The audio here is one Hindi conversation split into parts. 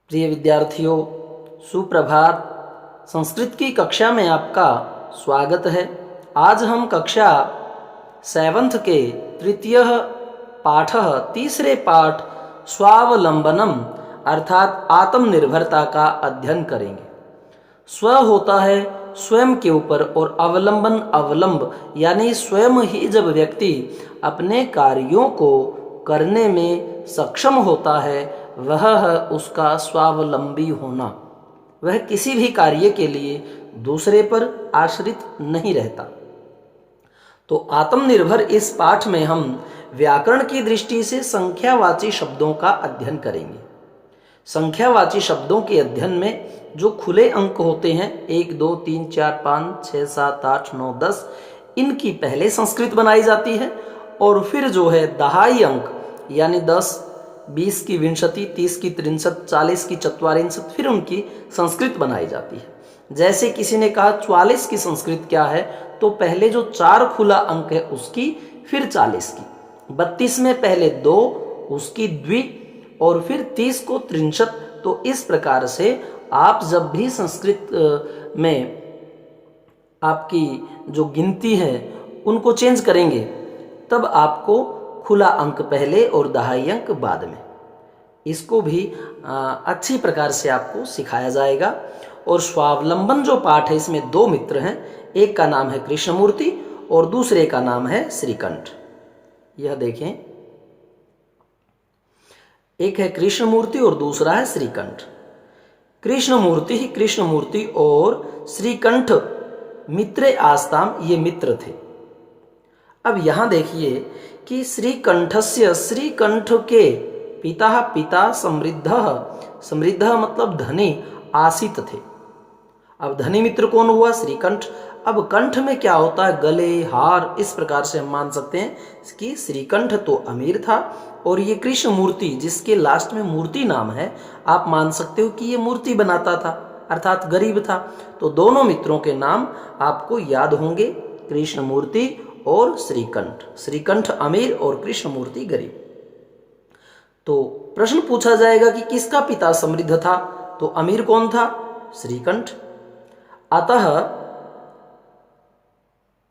प्रिय विद्यार्थियों, सुप्रभात। संस्कृत की कक्षा में आपका स्वागत है। आज हम कक्षा 7th के तृतीय पाठ तीसरे पाठ स्वावलंबनम अर्थात आत्मनिर्भरता का अध्ययन करेंगे। स्व होता है स्वयं के ऊपर और अवलंबन अवलंब यानी स्वयं ही जब व्यक्ति अपने कार्यों को करने में सक्षम होता है वह है उसका स्वावलंबी होना। वह किसी भी कार्य के लिए दूसरे पर आश्रित नहीं रहता। तो आत्मनिर्भर इस पाठ में हम व्याकरण की दृष्टि से संख्यावाची शब्दों का अध्ययन करेंगे। संख्यावाची शब्दों के अध्ययन में जो खुले अंक होते हैं 1 2 3 4 5 6 7 8 9 10, इनकी पहले संस्कृत बनाई जाती है और फिर जो है दहाई अंक यानी 10 20 की विंशति 30 की 63 40 की 44 फिर उनकी संस्कृत बनाई जाती है। जैसे किसी ने कहा 44 की संस्कृत क्या है, तो पहले जो 4 खुला अंक है उसकी, फिर 40 की, 32 में पहले 2 उसकी द्वि और फिर 30 को 63। तो इस प्रकार से आप जब भी संस्कृत में आपकी जो गिनती है उनको चेंज करेंगे तब आपको खुला अंक पहले और दहाई अंक बाद में, इसको भी अच्छी प्रकार से आपको सिखाया जाएगा। और स्वावलंबन जो पाठ है इसमें 2 मित्र हैं, एक का नाम है कृष्णमूर्ति और दूसरे का नाम है श्रीकंठ। यह देखें, एक है कृष्णमूर्ति और दूसरा है श्रीकंठ। कृष्णमूर्ति और श्रीकंठ मित्रे आस्ताम, ये मित्र थे। अब यहां देखिए कि श्रीकंठस्य, श्रीकंठ के पिता समृद्ध मतलब धनी आसित थे। अब धनी मित्र कौन हुआ? श्रीकंठ। अब कंठ में क्या होता है? गले, हार। इस प्रकार से हम मान सकते हैं कि श्रीकंठ तो अमीर था और ये कृष्णमूर्ति जिसके लास्ट में मूर्ति नाम है, आप मान सकते हो कि ये मूर्ति बनाता था अर्थात गरीब था। तो दोनों मित्रों के नाम आपको याद होंगे, कृष्णमूर्ति और श्रीकंठ। श्रीकंठ अमीर और कृष्णमूर्ति गरीब। तो प्रश्न पूछा जाएगा कि किसका पिता समृद्ध था? तो अमीर कौन था? श्रीकंठ। अतः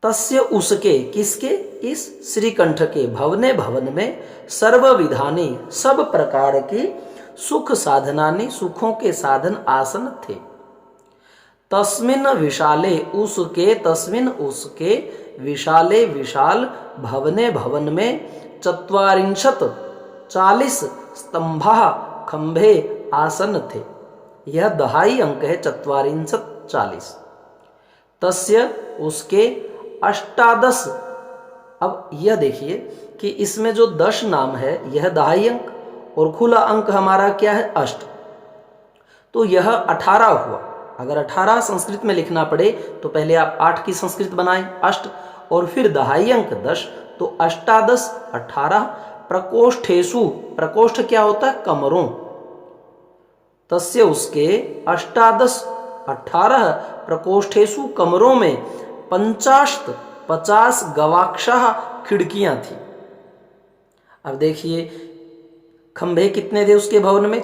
तस्य, उसके, किसके? इस श्रीकंठ के भवन में सर्व विधानी, सब प्रकार के सुख साधनानि, सुखों के साधन आसन थे। तस्मिन विशाले, उसके विशाले, विशाल भवन में 40 स्तंभा, खंभे, आसन थे। यह दहाई अंक है 40। तस्य, उसके, 18। अब यह देखिए कि इसमें जो 10 नाम है यह दहाई अंक और खुला अंक हमारा क्या है? अष्ट। तो यह 18 हुआ। अगर 18 संस्कृत में लिखना पड़े तो पहले आप 8 की संस्कृत बनाएं, अष्ट, और फिर दहाई अंक 10, तो 18 18। प्रकोष्ठेषु, प्रकोष्ठ क्या होता है? कमरों। तस्य, उसके, 18 प्रकोष्ठेषु, कमरों में 50 गवाक्षाः, खिड़कियां थी। अब देखिए खंभे कितने थे उसके भवन में?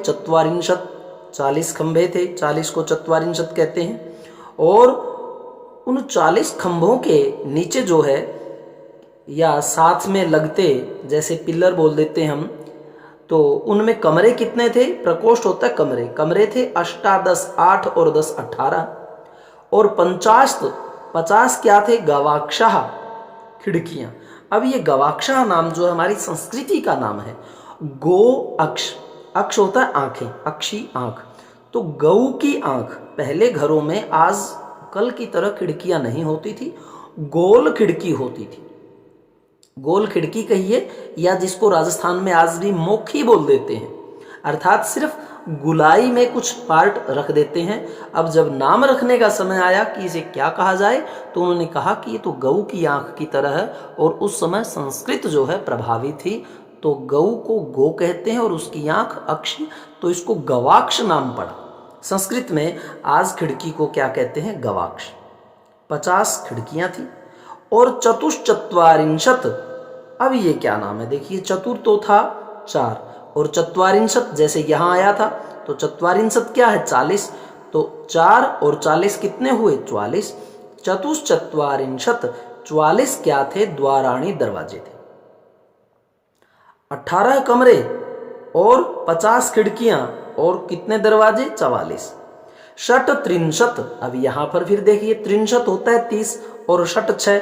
40 खंभे थे, 40 को 44 कहते हैं। और उन 40 खंभों के नीचे जो है या साथ में लगते, जैसे पिलर बोल देते हैं हम, तो उनमें कमरे कितने थे? प्रकोष्ठ होता है कमरे थे 18 8 और 10 18। और 50 क्या थे? गवाक्षाः, खिड़कियां। अब ये गवाक्षाः नाम जो है हमारी संस्कृति का नाम है। गो अक्ष, अक्ष होता है आंखें, अक्षी आंख। तो गऊ की आंख, पहले घरों में आज कल की तरह खिड़कियां नहीं होती थी, गोल खिड़की होती थी। गोल खिड़की कहिए या जिसको राजस्थान में आज भी मोखी बोल देते हैं, अर्थात सिर्फ गुलाई में कुछ पार्ट रख देते हैं। अब जब नाम रखने का समय आया कि इसे क्या कहा जाए, तो उन्होंने कहा कि ये तो गऊ की आंख की तरह है। और उस समय संस्कृत जो है प्रभावी थी, तो गऊ को गो कहते हैं और उसकी आंख अक्षी, तो इसको गवाक्ष नाम पड़ा। संस्कृत में आज खिड़की को क्या कहते हैं? गवाक्ष। 50 खिड़कियां थी और 44। अब ये क्या नाम है? देखिए चतुर तो था 4 और 44 जैसे यहां आया था तो चत्वारिंशत क्या है 40, तो 4 और 40 कितने हुए 44। चतुश्चत्वारिंशत 44 क्या थे द्वाराणी दरवाजे थे। 18 कमरे और 50 खिड़कियां और कितने दरवाजे 44। षट त्रिंशत, अब यहां पर फिर देखिए त्रिंशत होता है 30 और षट 6।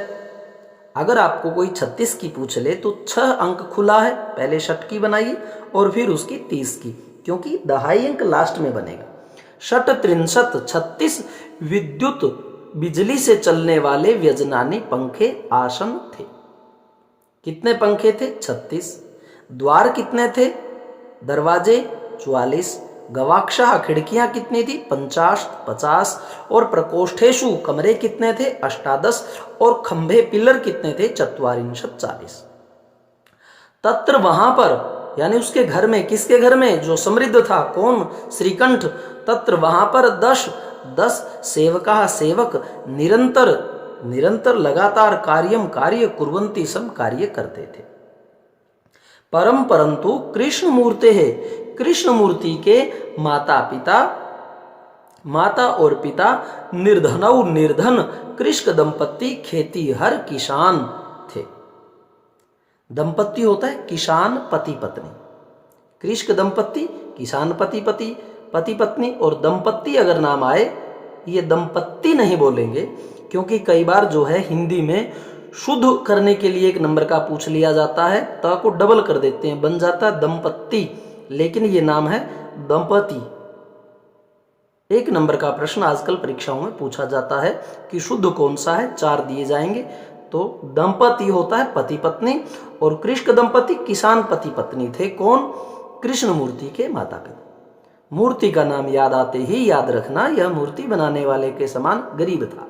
अगर आपको कोई 36 की पूछ ले तो 6 अंक खुला है, पहले षट की बनाइए और फिर उसकी 30 की, क्योंकि दहाई अंक लास्ट में बनेगा। षट त्रिंशत 36 विद्युत बिजली से चलने वाले व्यजनानी पंखे आसन थे। कितने पंखे थे 36। द्वार कितने थे दरवाजे 44। गवाक्षाः खिड़कियां कितनी थी 50 और प्रकोष्ठेषु कमरे कितने थे 18 और खंभे पिलर कितने थे 44। तत्र वहां पर यानी उसके घर में, किसके घर में, जो समृद्ध था, कौन श्रीकंठ। तत्र वहां पर 10 सेवका सेवक निरंतर लगातार कार्य कुर्वन्ति सम कार्य करते थे। परंतु कृष्ण मूर्ते है, कृष्ण मूर्ति के माता और पिता निर्धन कृष्ण दंपत्ति खेती-हर किसान थे। दंपत्ति होता है किसान पति पत्नी, कृष्ण दंपत्ति किसान पति पत्नी, और दंपत्ति अगर नाम आए, ये दंपत्ति नहीं बोलेंगे क्योंकि कई बार जो है हिंदी में शुद्ध करने के लिए एक नंबर का पूछ लिया जाता है, त को डबल कर देते हैं, बन जाता है दंपत्ति, लेकिन ये नाम है दंपति। एक नंबर का प्रश्न आजकल परीक्षाओं में पूछा जाता है कि शुद्ध कौन सा है, 4 दिए जाएंगे। तो दंपति होता है पति पत्नी और कृष्ण दंपति किसान पति पत्नी थे। कौन, कृष्ण मूर्ति के माता पिता। मूर्ति का नाम याद आते ही याद रखना यह मूर्ति बनाने वाले के समान गरीब था।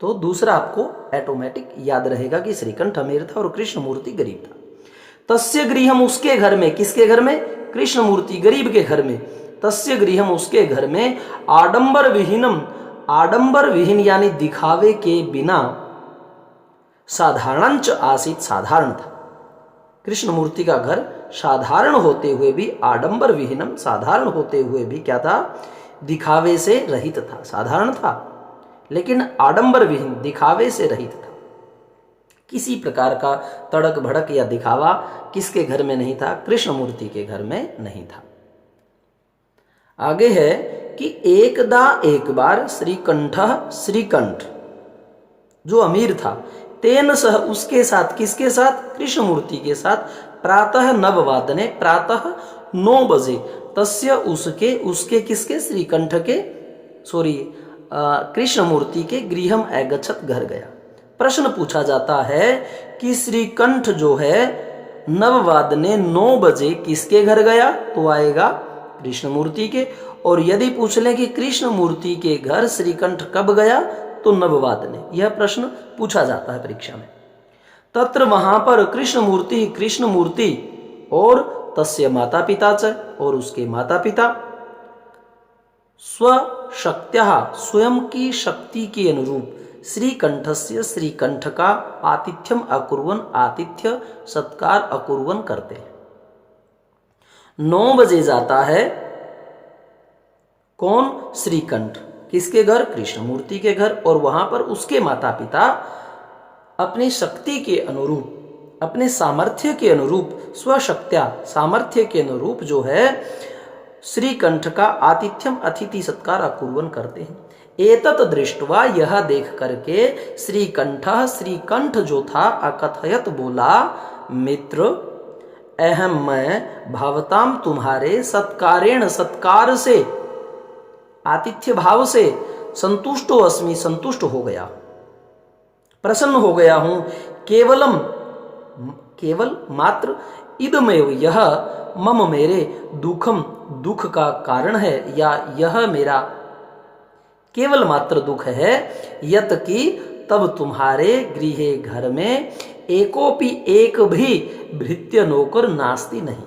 तो दूसरा आपको ऑटोमेटिक याद रहेगा कि श्रीकंठ अमीर था और कृष्ण मूर्ति गरीब था। तस्य गृहम, उसके घर में, किसके घर में, कृष्ण मूर्ति गरीब के घर में। तस्य गृहम, उसके घर में आडंबर विहीनम, आडंबर विहीन यानी दिखावे के बिना, साधारणंच आसीत, साधारण था। कृष्ण मूर्ति का घर साधारण होते हुए भी, आडंबर विहीनम साधारण होते हुए भी क्या था, दिखावे से रहित था। साधारण था लेकिन आडंबर विहीन, दिखावे से रहित था। किसी प्रकार का तड़क भड़क या दिखावा किसके घर में नहीं था, कृष्ण मूर्ति के घर में नहीं था। आगे है कि एकदा एक बार श्रीकंठ जो अमीर था, तेन सह उसके साथ, किसके साथ, कृष्ण मूर्ति के साथ, प्रातः नववादने, प्रातः 9 बजे, तस्य उसके किसके, श्रीकंठ के, कृष्ण मूर्ति के गृहम अगच्छत, घर गया। प्रश्न पूछा जाता है कि श्रीकंठ जो है नववादने 9 बजे किसके घर गया, तो आएगा कृष्ण मूर्ति के। और यदि पूछ लें कि कृष्ण मूर्ति के घर श्रीकंठ कब गया, तो नववादने। यह प्रश्न पूछा जाता है परीक्षा में। तत्र वहां पर कृष्ण मूर्ति और तस्य माता पिता च, और उसके माता पिता, स्वशक्त्या स्वयं की शक्ति के अनुरूप श्रीकंठस्य, श्रीकंठ का आतिथ्यम अकुर्वन, आतिथ्य सत्कार अकुर्वन करते हैं। 9 बजे जाता है कौन, श्रीकंठ, किसके घर, कृष्ण मूर्ति के घर, और वहां पर उसके माता पिता अपनी शक्ति के अनुरूप, अपने सामर्थ्य के अनुरूप, स्वशक्त्या सामर्थ्य के अनुरूप जो है श्रीकंठ का आतिथ्यम, अतिथि सत्कार अकुर्वन करते हैं। एतत् दृष्ट्वा, यह देख करके, श्रीकंठ जो था, अकथयत बोला, मित्र अहम मैं, भवताम तुम्हारे, सत्कारेण सत्कार से, आतिथ्य भाव से, संतुष्टो अस्मि संतुष्ट हो गया, प्रसन्न हो गया हूं। केवल मात्र इदमेव, यह मम मेरे, दुख का कारण है, या यह मेरा केवल मात्र दुख है, यत कि तब तुम्हारे गृहे घर में एकोपि एक भी भृत्य नौकर नास्ति नहीं।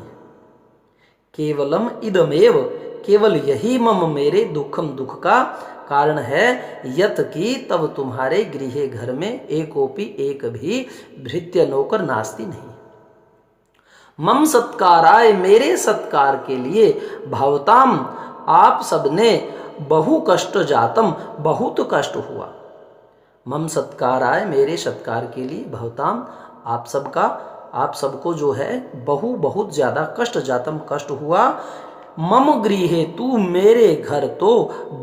केवलम इदमेव, केवल यही मम मेरे, दुख का कारण है, यत कि तब तुम्हारे गृहे घर में एकोपि एक भी भृत्य नौकर नास्ति नहीं। मम सत्काराय मेरे सत्कार के लिए भवताम आप सबने बहु कष्ट जातम बहुत कष्ट हुआ। मम सत्काराय मेरे सत्कार के लिए भवताम आप सबको जो है बहुत ज़्यादा कष्ट जातम कष्ट हुआ। मम गृहे तू मेरे घर तो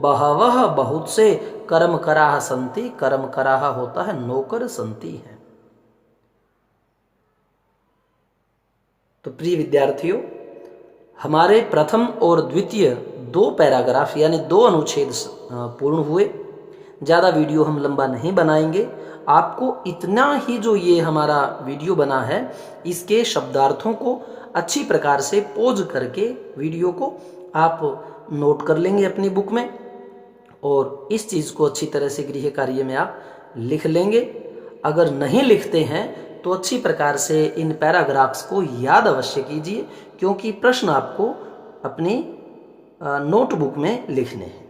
बहवह बहुत से कर्म कराह संति, कर्म कराह होता है नौकर संति है। तो प्रिय विद्यार्थियों, हमारे प्रथम और द्वितीय 2 पैराग्राफ यानी 2 अनुच्छेद पूर्ण हुए। ज़्यादा वीडियो हम लंबा नहीं बनाएंगे। आपको इतना ही जो ये हमारा वीडियो बना है इसके शब्दार्थों को अच्छी प्रकार से पॉज करके वीडियो को आप नोट कर लेंगे अपनी बुक में, और इस चीज़ को अच्छी तरह से गृह कार्य में आप लिख लेंगे। अगर नहीं लिखते हैं तो अच्छी प्रकार से इन पैराग्राफ्स को याद अवश्य कीजिए, क्योंकि प्रश्न आपको अपनी नोटबुक में लिखने हैं।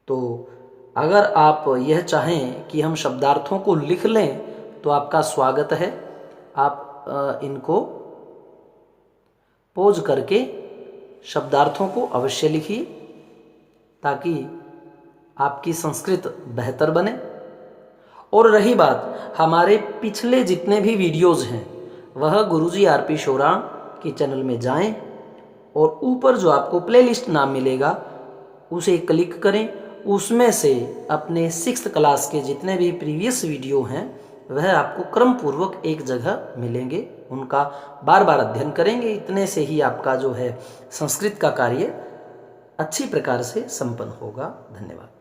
तो अगर आप यह चाहें कि हम शब्दार्थों को लिख लें तो आपका स्वागत है। आप इनको पॉज करके शब्दार्थों को अवश्य लिखिए ताकि आपकी संस्कृत बेहतर बने। और रही बात हमारे पिछले जितने भी वीडियोज़ हैं वह गुरुजी आरपी शोराण के चैनल में जाएं और ऊपर जो आपको प्लेलिस्ट नाम मिलेगा उसे क्लिक करें। उसमें से अपने 6th क्लास के जितने भी प्रीवियस वीडियो हैं वह आपको क्रम पूर्वक एक जगह मिलेंगे, उनका बार बार अध्ययन करेंगे। इतने से ही आपका जो है संस्कृत का कार्य अच्छी प्रकार से संपन्न होगा। धन्यवाद।